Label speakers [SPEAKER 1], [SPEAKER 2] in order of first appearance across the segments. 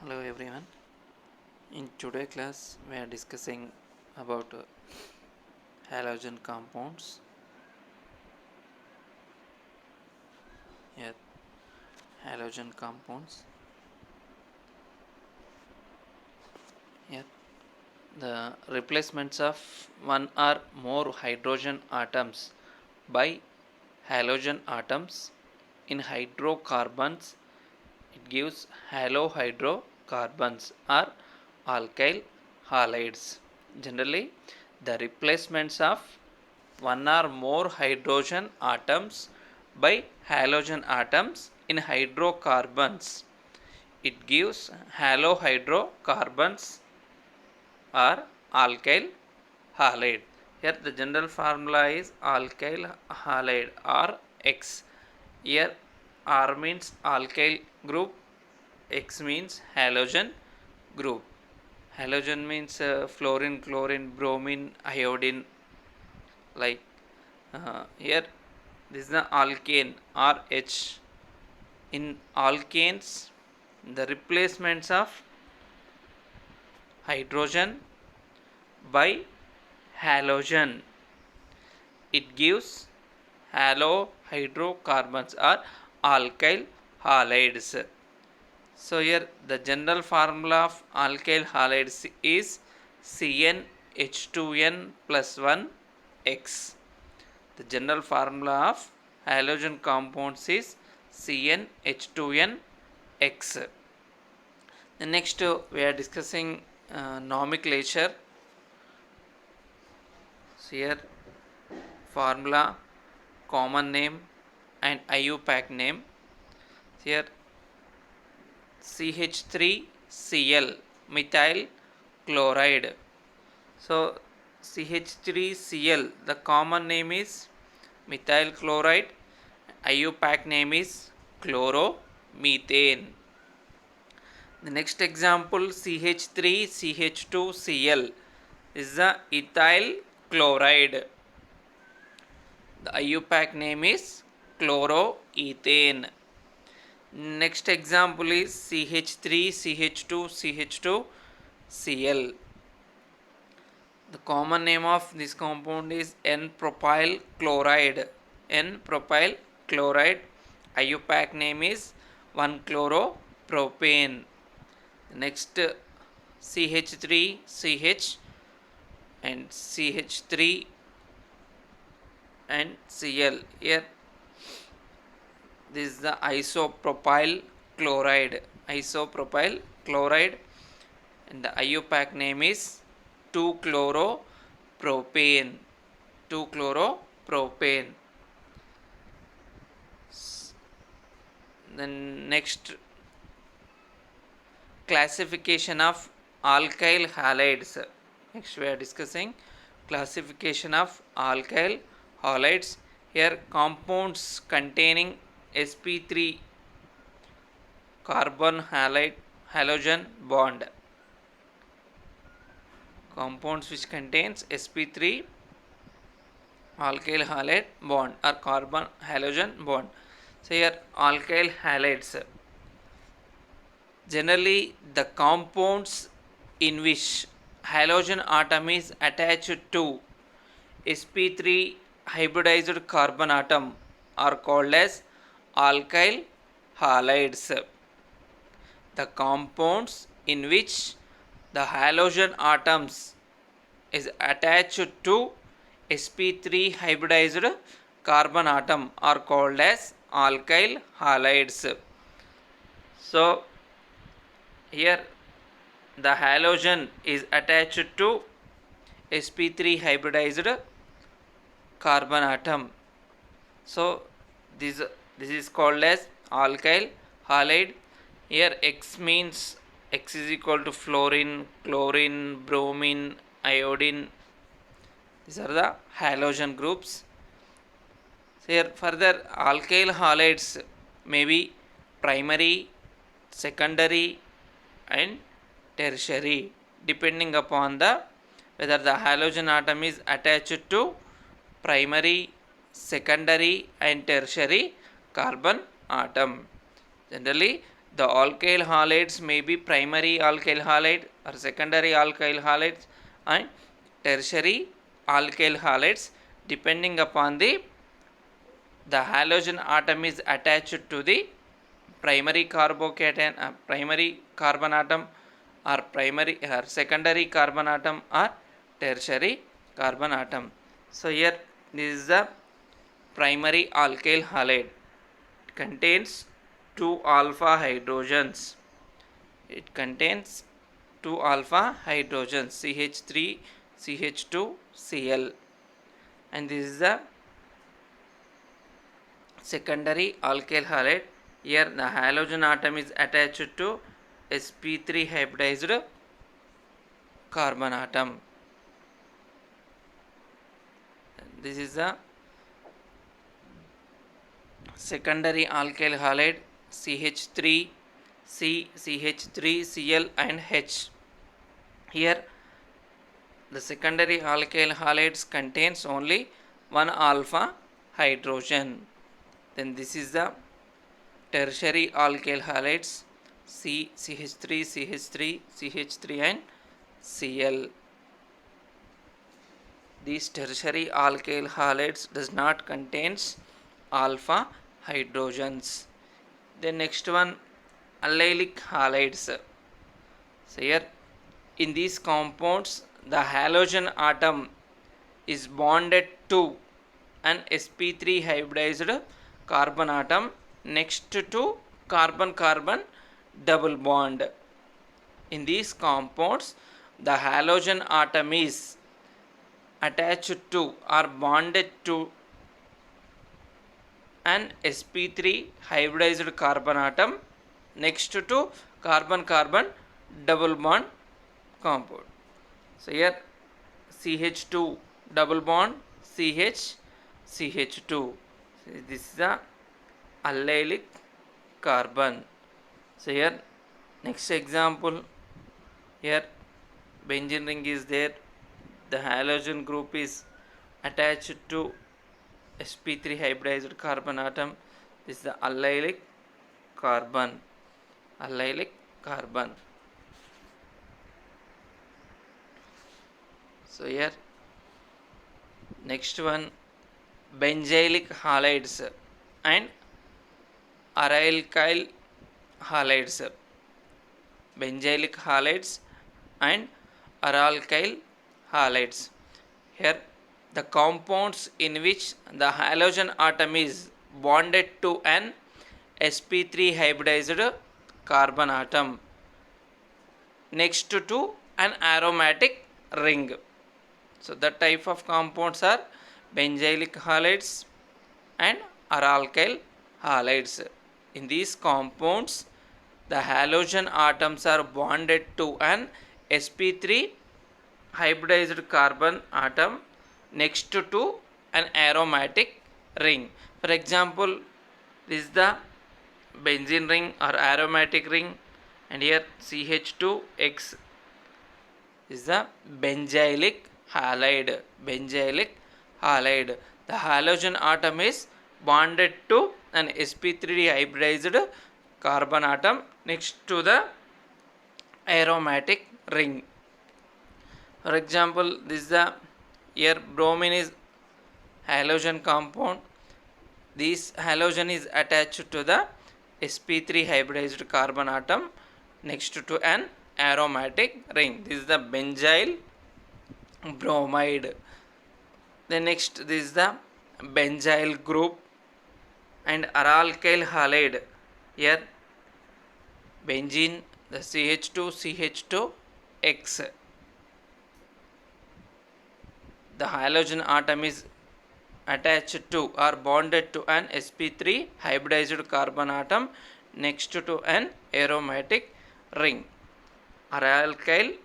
[SPEAKER 1] Hello everyone. In today class we are discussing about halogen compounds. Here halogen compounds. Here the replacements of one or more hydrogen atoms by halogen atoms in hydrocarbons, it gives halohydrocarbons or alkyl halides. Generally, the replacements of one or more hydrogen atoms by halogen atoms in hydrocarbons, it gives halohydrocarbons or alkyl halide. Here the general formula is alkyl halide or X. Here R means alkyl group, X means halogen group. Halogen means fluorine, chlorine, bromine, iodine. Like here, this is the alkane or H. In alkanes, the replacements of hydrogen by halogen, it gives halohydrocarbons or alkyl halides. So here the general formula of alkyl halides is CnH2n plus 1 X. The general formula of halogen compounds is CnH2n X. The next we are discussing nomenclature. So here formula, common name and IUPAC name. Here CH3Cl methyl chloride. So CH3Cl, the common name is methyl chloride, IUPAC name is chloromethane. The next example CH3CH2Cl is the ethyl chloride. The IUPAC name is chloroethane. Next example is CH3CH2CH2Cl. The common name of this compound is N-propyl chloride. N-propyl chloride. IUPAC name is 1-chloropropane. Next CH3CH and CH3 and Cl. Here this is the isopropyl chloride. Isopropyl chloride, and the IUPAC name is 2-chloropropane. 2-chloropropane. Then next, classification of alkyl halides. Next we are discussing classification of alkyl halides. Here compounds containing sp3 carbon halide halogen bond. Compounds which contains sp3 alkyl halide bond or carbon halogen bond. So here alkyl halides, generally the compounds in which halogen atom is attached to sp3 hybridized carbon atom are called as alkyl halides. The compounds in which the halogen atoms is attached to sp3 hybridized carbon atom are called as alkyl halides. So here the halogen is attached to sp3 hybridized carbon atom. So this is called as alkyl halide. Here X means X is equal to fluorine, chlorine, bromine, iodine. These are the halogen groups. So here further alkyl halides may be primary, secondary and tertiary depending upon the whether the halogen atom is attached to primary, secondary and tertiary carbon atom. Generally The alkyl halides may be primary alkyl halide or secondary alkyl halides and tertiary alkyl halides depending upon the halogen atom is attached to the primary carbocation, primary carbon atom, or primary or secondary carbon atom, or tertiary carbon atom. So here this is the primary alkyl halide. It contains 2 alpha hydrogens. It contains 2 alpha hydrogens, CH3, CH2, Cl, and this is the secondary alkyl halide. Here the halogen atom is attached to sp3 hybridized carbon atom. This is the secondary alkyl halide, CH3, C, CH3, Cl and H. Here the secondary alkyl halides contains only 1 alpha hydrogen. Then this is the tertiary alkyl halides, C, CH3, CH3, CH3 and Cl. These tertiary alkyl halides does not contains alpha hydrogens. The next one, allylic halides. So here in these compounds the halogen atom is bonded to an sp3 hybridized carbon atom next to carbon-carbon double bond. In these compounds the halogen atom is attached to or bonded to an sp3 hybridized carbon atom next to carbon-carbon double bond compound. So here CH2 double bond CH, CH2. So this is the allylic carbon. So here next example, here benzene ring is there, the halogen group is attached to sp3 hybridized carbon atom. This is the allylic carbon, allylic carbon. So here next one, benzylic halides and aralkyl halides. Benzylic halides and aralkyl halides. Here the compounds in which the halogen atom is bonded to an sp3 hybridized carbon atom next to an aromatic ring. So the type of compounds are benzylic halides and aralkyl halides. In these compounds the halogen atoms are bonded to an sp3 hybridized carbon atom next to an aromatic ring. For example, this is the benzene ring or aromatic ring, and here CH2X is the benzylic halide. Benzylic halide. The halogen atom is bonded to an sp3 hybridized carbon atom next to the aromatic ring. For example, this is the, here bromine is halogen compound. This halogen is attached to the sp3 hybridized carbon atom next to an aromatic ring. This is the benzyl bromide. Then next, this is the benzyl group and aralkyl halide. Here benzene, the CH2CH2X. The halogen atom is attached to or bonded to an sp3 hybridized carbon atom next to an aromatic ring. Aralkyl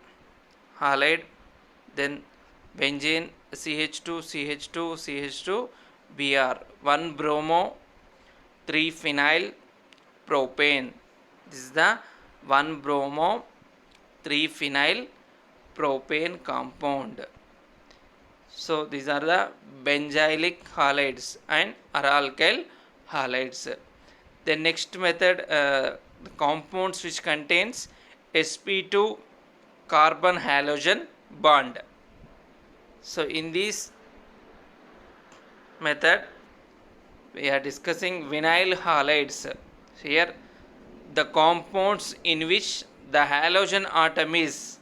[SPEAKER 1] halide, then benzene CH2CH2CH2 Br, 1 bromo 3 phenyl propane. This is the 1 bromo 3 phenyl propane compound. So these are the benzylic halides and aralkyl halides. The next method, the compounds which contains sp2 carbon halogen bond. So in this method we are discussing vinyl halides. Here the compounds in which the halogen atom is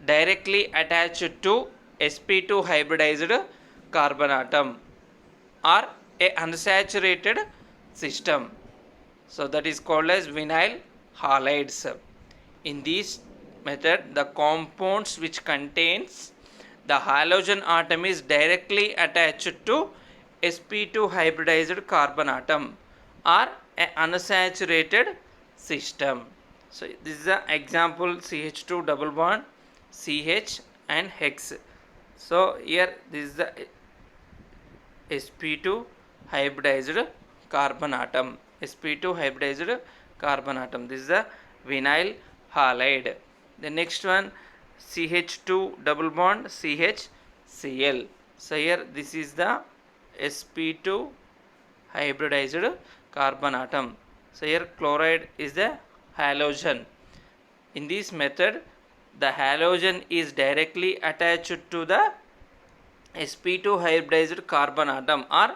[SPEAKER 1] directly attached to sp2 hybridized carbon atom or a unsaturated system. So that is called as vinyl halides. In this method the compounds which contains the halogen atom is directly attached to sp2 hybridized carbon atom or a unsaturated system. So this is an example CH2 double bond CH and hex. So here this is the sp2 hybridized carbon atom. sp2 hybridized carbon atom. This is the vinyl halide. The next one CH2 double bond CHCl. So here this is the sp2 hybridized carbon atom. So here chloride is the halogen. In this method the halogen is directly attached to the sp2 hybridized carbon atom or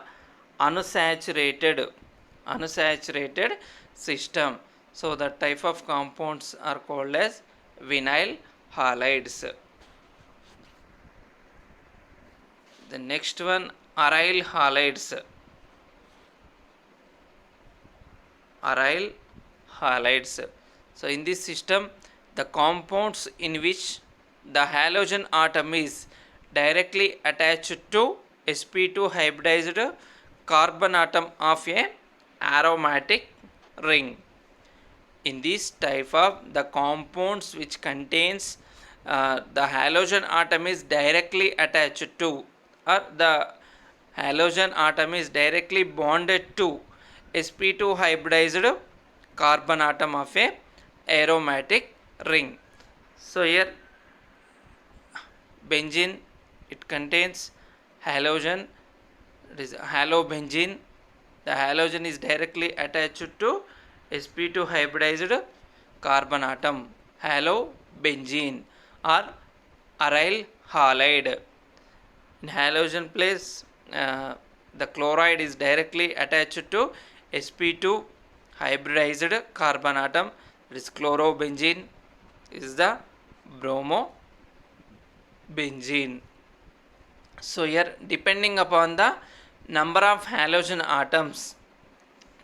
[SPEAKER 1] unsaturated system. So the type of compounds are called as vinyl halides. The next one aryl halides. Aryl halides. So in this system the compounds in which the halogen atom is directly attached to sp2 hybridized carbon atom of a aromatic ring. In this type of the compounds which contains the halogen atom is directly attached to or the halogen atom is directly bonded to sp2 hybridized carbon atom of a aromatic ring. So here benzene, it contains halogen, it is halobenzene. The halogen is directly attached to sp2 hybridized carbon atom, halobenzene or aryl halide. In halogen place the chloride is directly attached to sp2 hybridized carbon atom, it is chlorobenzene, is the bromobenzene. So here depending upon the number of halogen atoms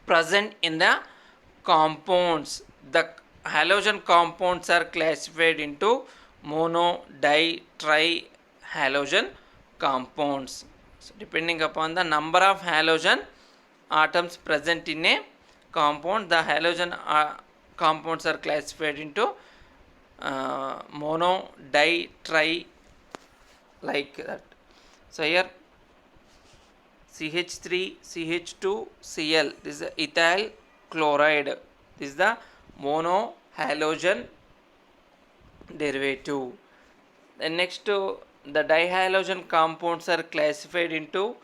[SPEAKER 1] present in the compounds, the halogen compounds are classified into mono, di, tri halogen compounds. So depending upon the number of halogen atoms present in a compound, the halogen compounds are classified into mono, di, tri, like that. So here CH3 CH2 Cl, this is ethyl chloride, this is the mono halogen derivative. Then next the dihalogen compounds are classified into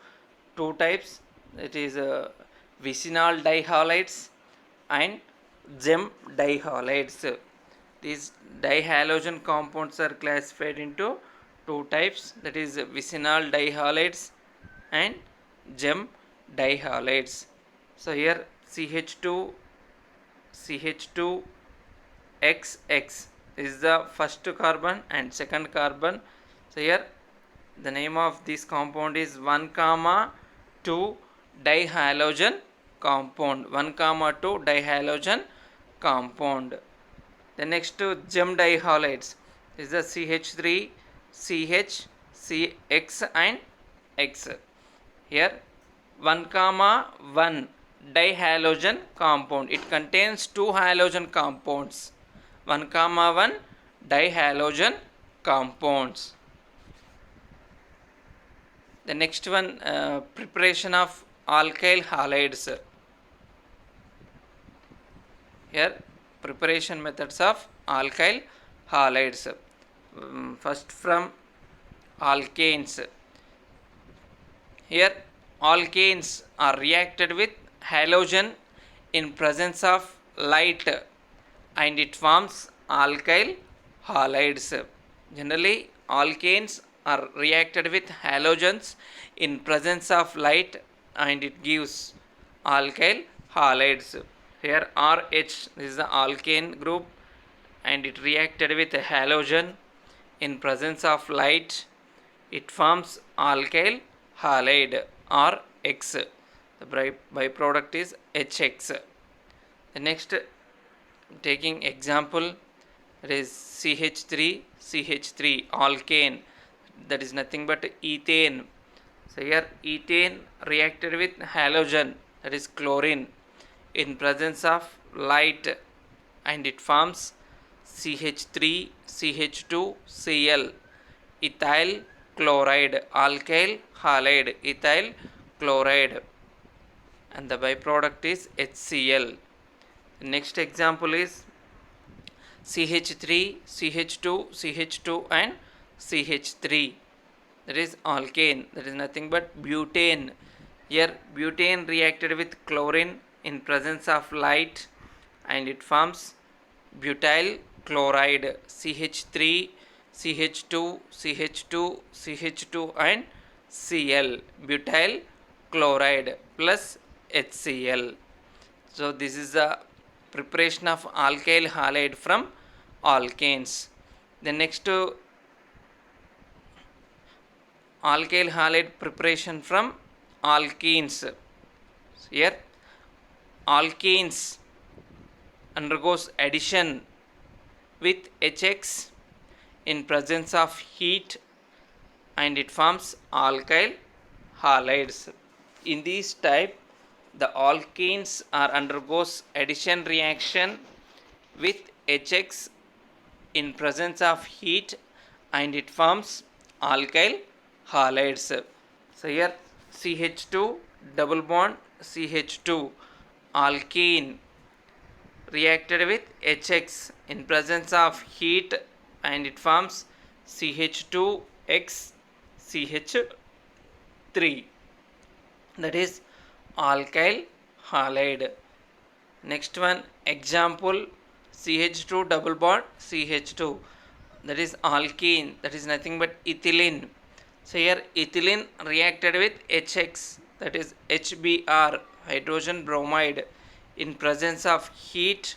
[SPEAKER 1] two types, it is vicinal dihalides and gem dihalides. These dihalogen compounds are classified into two types, that is vicinal dihalides and gem dihalides. So here CH2XX is the first carbon and second carbon. So here the name of this compound is 1,2 dihalogen compound, 1,2 dihalogen compound. The next gem dihalides is the CH3 CH CX and X. Here 1,1 dihalogen compound, it contains two halogen compounds, 1,1 dihalogen compounds. The next one preparation of alkyl halides. Here preparation methods of alkyl halides. First from alkanes. Here alkanes are reacted with halogen in presence of light and it forms alkyl halides. Generally, alkanes are reacted with halogens in presence of light and it gives alkyl halides. Here RH is the alkane group and it reacted with a halogen in presence of light. It forms alkyl halide or X. The byproduct is HX. The next, taking example, it is CH3 alkane, that is nothing but ethane. So here ethane reacted with halogen, that is chlorine, in presence of light and it forms CH3CH2Cl, ethyl chloride, alkyl halide, ethyl chloride, and the byproduct is HCl. The next example is CH3CH2 and CH3, that is alkane, that is nothing but butane. Here butane reacted with chlorine in presence of light and it forms butyl chloride, CH3CH2 and Cl, butyl chloride plus HCl. So this is the preparation of alkyl halide from alkanes. The next, alkyl halide preparation from alkenes. Here alkenes undergoes addition with HX in presence of heat and it forms alkyl halides. In this type, the alkenes are undergoes addition reaction with HX in presence of heat and it forms alkyl halides. So here CH2 double bond CH2 alkene reacted with HX in presence of heat and it forms CH2X CH3, that is alkyl halide. Next one, example, CH2 double bond CH2, that is alkene, that is nothing but ethylene. So here ethylene reacted with HX, that is HBr, hydrogen bromide, in presence of heat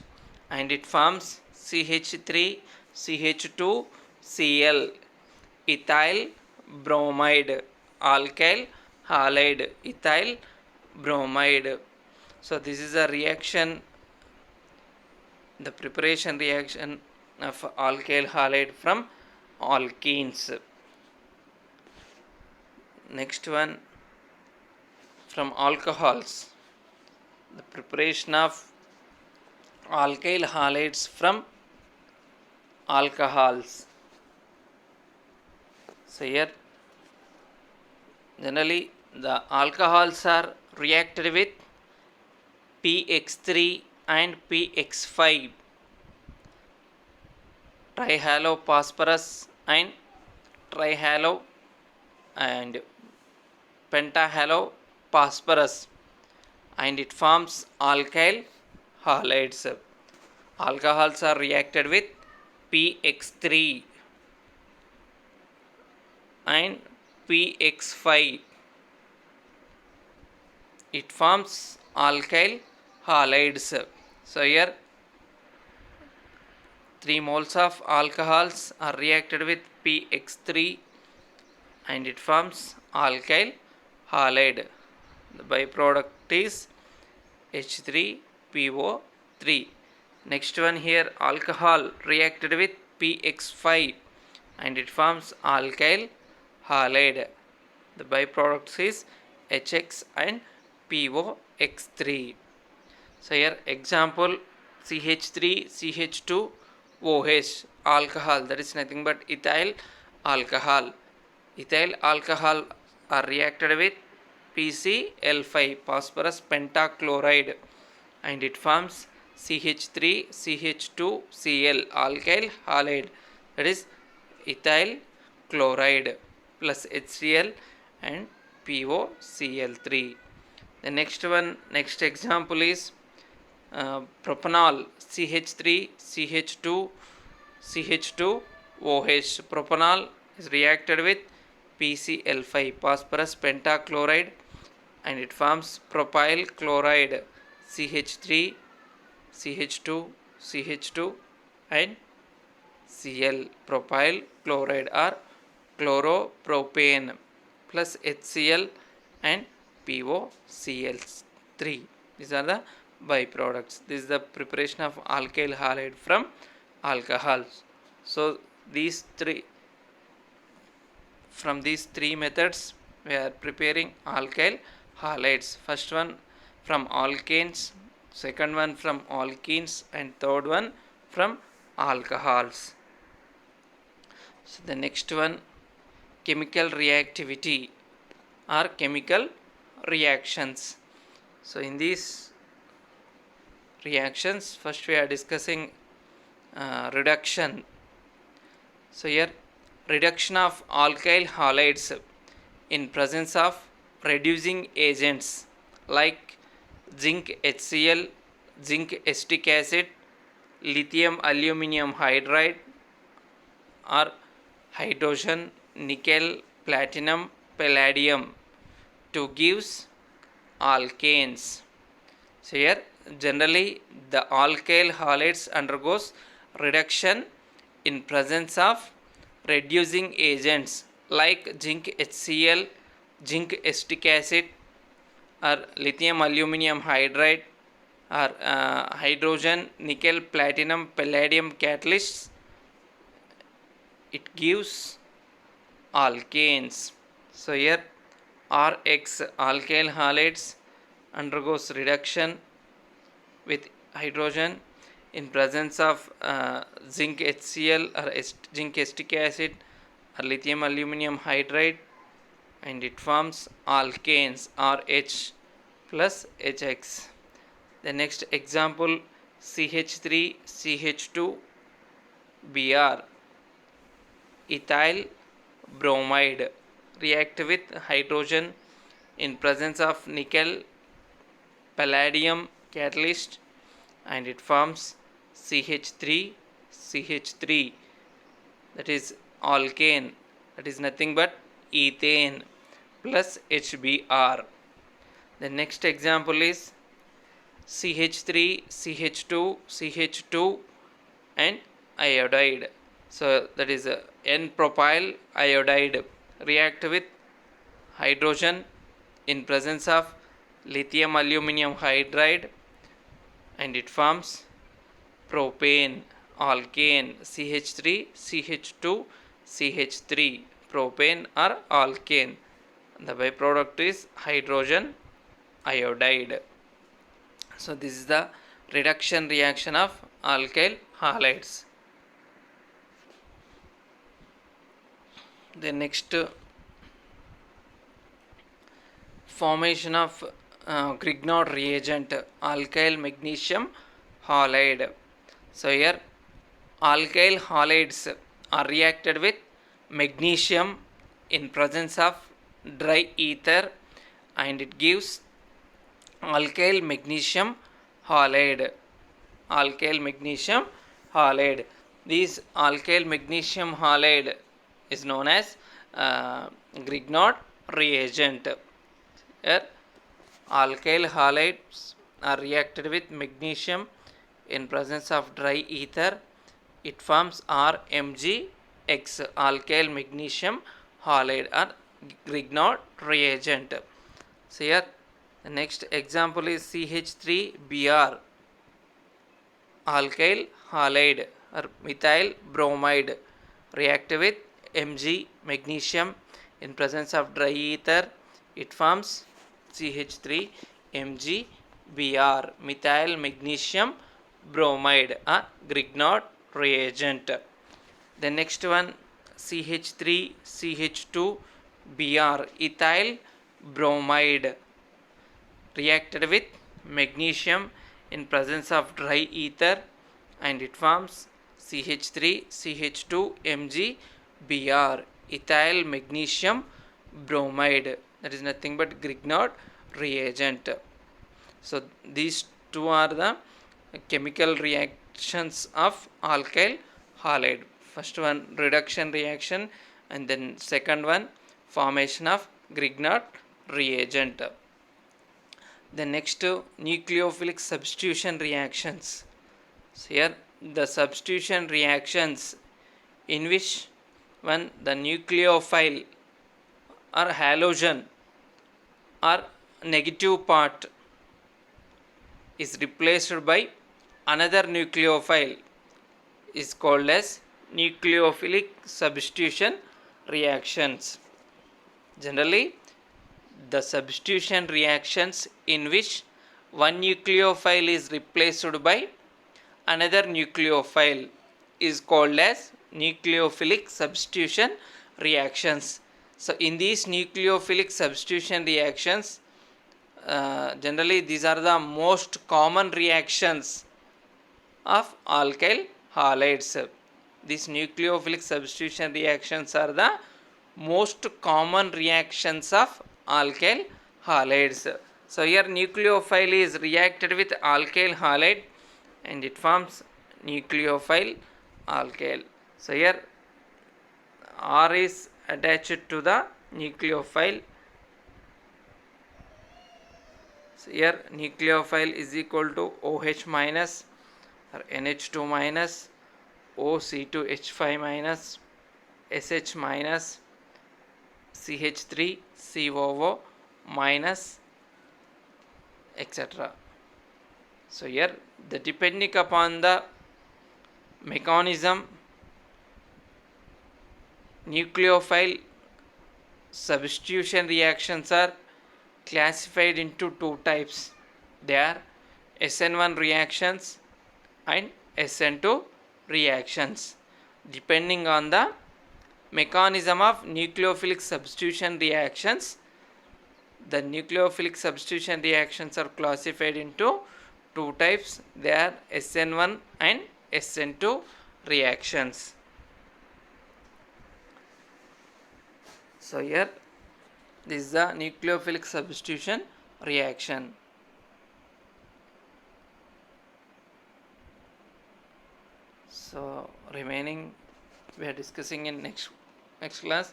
[SPEAKER 1] and it forms CH3CH2Cl, ethyl bromide, alkyl halide, ethyl bromide. So this is a reaction, the preparation reaction of alkyl halide from alkenes. Next one, from alcohols, the preparation of alkyl halides from alcohols. So here generally the alcohols are reacted with PX3 and PX5, trihalophosphorus and trihalo and pentahalophosphorus, and it forms alkyl halides. Alcohols are reacted with PX3 and PX5. It forms alkyl halides. So here 3 moles of alcohols are reacted with PX3 and it forms alkyl halide. The byproduct is H3PO3. Next one, here alcohol reacted with PX5 and it forms alkyl halide. The byproduct is HX and POX3. So here example, CH3CH2OH alcohol, that is nothing but ethyl alcohol. Ethyl alcohol are reacted with PCl5, phosphorus pentachloride, and it forms CH3CH2Cl, alkyl halide, that is ethyl chloride plus HCl and POCl3. The next one, next example is propanol CH3 CH2 CH2OH. Propanol is reacted with PCl5 phosphorus pentachloride and it forms propyl chloride CH3 CH2 CH2 and Cl. Propyl chloride or chloropropane plus HCl and POCl3. These are the byproducts. This is the preparation of alkyl halide from alcohols. So these three, from these three methods we are preparing alkyl halides. First one from alkanes, second one from alkenes, and third one from alcohols. So the next one, chemical reactivity or chemical reactions. So in these reactions, first we are discussing reduction. So here reduction of alkyl halides in presence of reducing agents like zinc HCl, zinc acetic acid, lithium aluminum hydride or hydrogen, nickel, platinum, palladium to gives alkanes. So here generally the alkyl halides undergoes reduction in presence of reducing agents like zinc HCl, zinc acetic acid or lithium aluminum hydride or hydrogen, nickel, platinum, palladium catalysts. It gives alkanes. So here RX alkyl halides undergoes reduction with hydrogen in presence of zinc HCl or zinc acetic acid or lithium aluminum hydride and it forms alkanes RH plus HX. The next example CH3 CH2 Br ethyl bromide react with hydrogen in presence of nickel palladium catalyst and it forms CH3 CH3, that is alkane, that is nothing but ethane plus HBr. The next example is CH3 CH2 CH2 and iodide. So that is N-propyl iodide react with hydrogen in presence of lithium aluminum hydride and it forms propane alkane CH3 CH2 CH3, propane or alkane. The byproduct is hydrogen iodide. So this is the reduction reaction of alkyl halides. The next formation of Grignard reagent alkyl magnesium halide. So here alkyl halides are reacted with magnesium in presence of dry ether and it gives alkyl magnesium halide. Alkyl magnesium halide. This alkyl magnesium halide is known as Grignard reagent. Here alkyl halides are reacted with magnesium in presence of dry ether. It forms RMgX, alkyl magnesium halide or Grignard reagent. So here the next example is CH3Br alkyl halide or methyl bromide react with Mg magnesium in presence of dry ether. It forms CH3MgBr methyl magnesium bromide or Grignard reagent. The next one CH3CH2Br ethyl bromide reacted with magnesium in presence of dry ether and it forms CH3CH2MgBr ethyl magnesium bromide, that is nothing but Grignard reagent. So these two are the chemical reactions of alkyl halide. First one reduction reaction, and then second one formation of Grignard reagent. The next nucleophilic substitution reactions. So here the substitution reactions in which when the nucleophile or halogen or negative part is replaced by another nucleophile is called as nucleophilic substitution reactions. Generally, the substitution reactions in which one nucleophile is replaced by another nucleophile is called as nucleophilic substitution reactions. So in these nucleophilic substitution reactions, generally these are the most common reactions of alkyl halides. These nucleophilic substitution reactions are the most common reactions of alkyl halides. So here nucleophile is reacted with alkyl halide and it forms nucleophile alkyl. So here R is attached to the nucleophile. So here nucleophile is equal to OH minus or NH2 minus, OC2H5 minus, SH minus, CH3, COO minus, etc. So here the depending upon the mechanism, nucleophile substitution reactions are classified into two types. They are SN1 reactions and SN2 reactions. Depending on the mechanism of nucleophilic substitution reactions, the nucleophilic substitution reactions are classified into two types. They are SN1 and SN2 reactions. So here this is the nucleophilic substitution reaction. So remaining we are discussing in next class.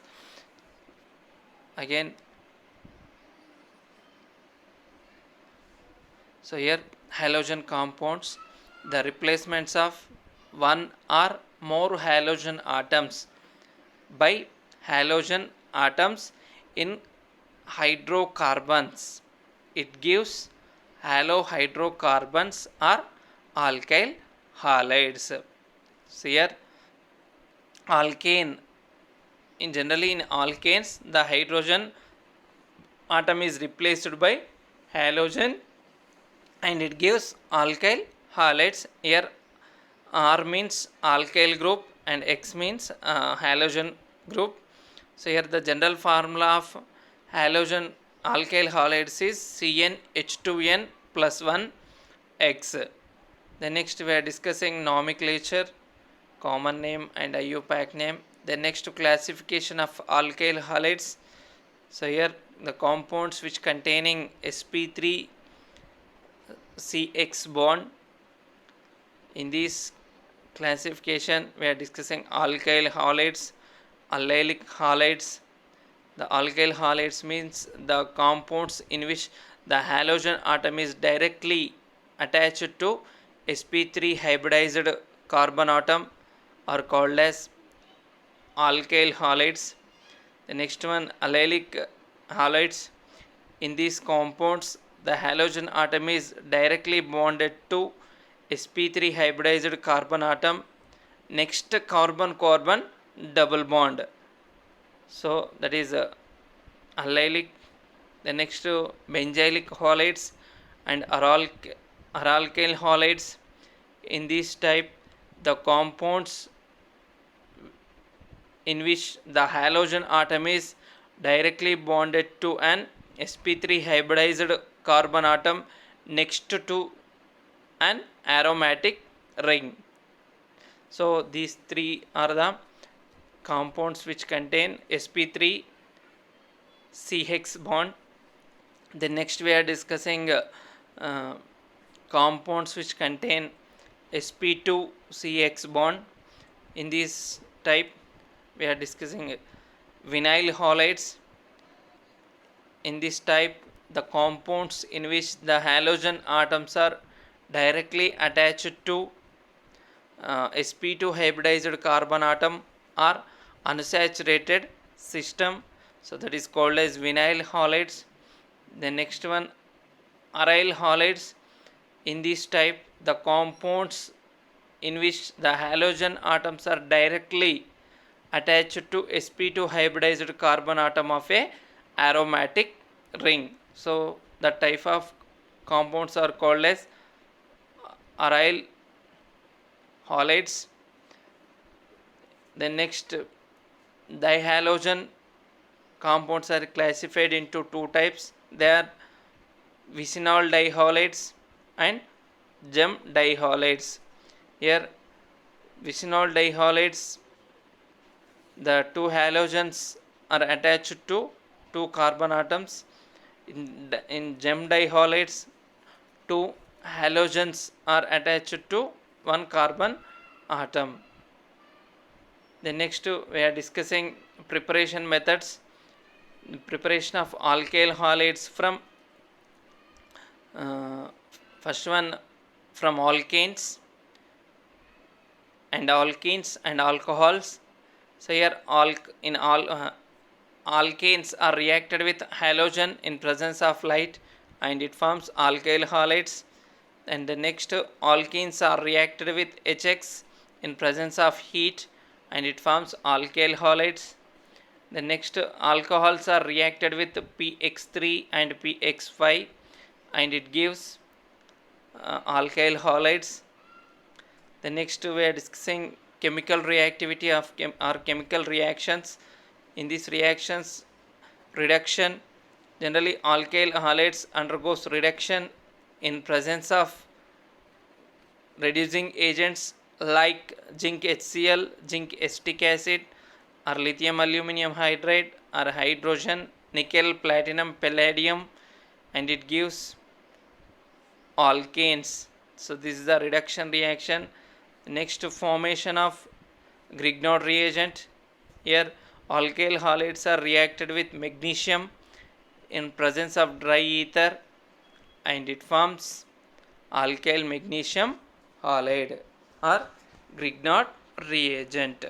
[SPEAKER 1] Again, so here halogen compounds, the replacements of one or more halogen atoms by halogen atoms in hydrocarbons, it gives halohydrocarbons or alkyl halides. So here alkane, generally in alkanes the hydrogen atom is replaced by halogen and it gives alkyl halides. Here R means alkyl group and X means halogen group. So here the general formula of halogen alkyl halides is CnH2n plus 1 X. The next we are discussing nomenclature, common name and IUPAC name. The next classification of alkyl halides. So here the compounds which containing sp3 CX bond. In this classification we are discussing alkyl halides, allylic halides. The alkyl halides means the compounds in which the halogen atom is directly attached to sp3 hybridized carbon atom are called as alkyl halides. The next one allylic halides. In these compounds the halogen atom is directly bonded to sp3 hybridized carbon atom, next carbon carbon double bond. So that is allylic. The next benzylic halides and aralkyl halides. In this type the compounds in which the halogen atom is directly bonded to an sp3 hybridized carbon atom next to an aromatic ring. So these three are the compounds which contain sp3 CH bond. The next we are discussing compounds which contain sp2CX bond. In this type we are discussing vinyl halides. In this type, the compounds in which the halogen atoms are directly attached to sp2 hybridized carbon atom are unsaturated system, so that is called as vinyl halides. The next one, aryl halides. In this type, the compounds in which the halogen atoms are directly attached to sp2 hybridized carbon atom of a aromatic ring. So the type of compounds are called as aryl halides. Then next, dihalogen compounds are classified into two types. They are vicinal dihalides and gem dihalides. Here vicinal dihalides, the two halogens are attached to two carbon atoms. In gem dihalides, two halogens are attached to one carbon atom. The next we are discussing preparation methods. The preparation of alkyl halides from first one from alkanes and alcohols. So here alkanes are reacted with halogen in presence of light and it forms alkyl halides. And the next, alkenes are reacted with HX in presence of heat and it forms alkyl halides. The next, alcohols are reacted with PX3 and PX5 and it gives alkyl halides. The next we are discussing chemical reactivity of chemical reactions. In these reactions, reduction, generally alkyl halides undergoes reduction in presence of reducing agents like zinc HCl, zinc acetic acid, or lithium aluminum hydride, or hydrogen, nickel, platinum, palladium, and it gives alkanes. So this is the reduction reaction. Next, formation of Grignard reagent. Here alkyl halides are reacted with magnesium in presence of dry ether and it forms alkyl magnesium halide or Grignard reagent.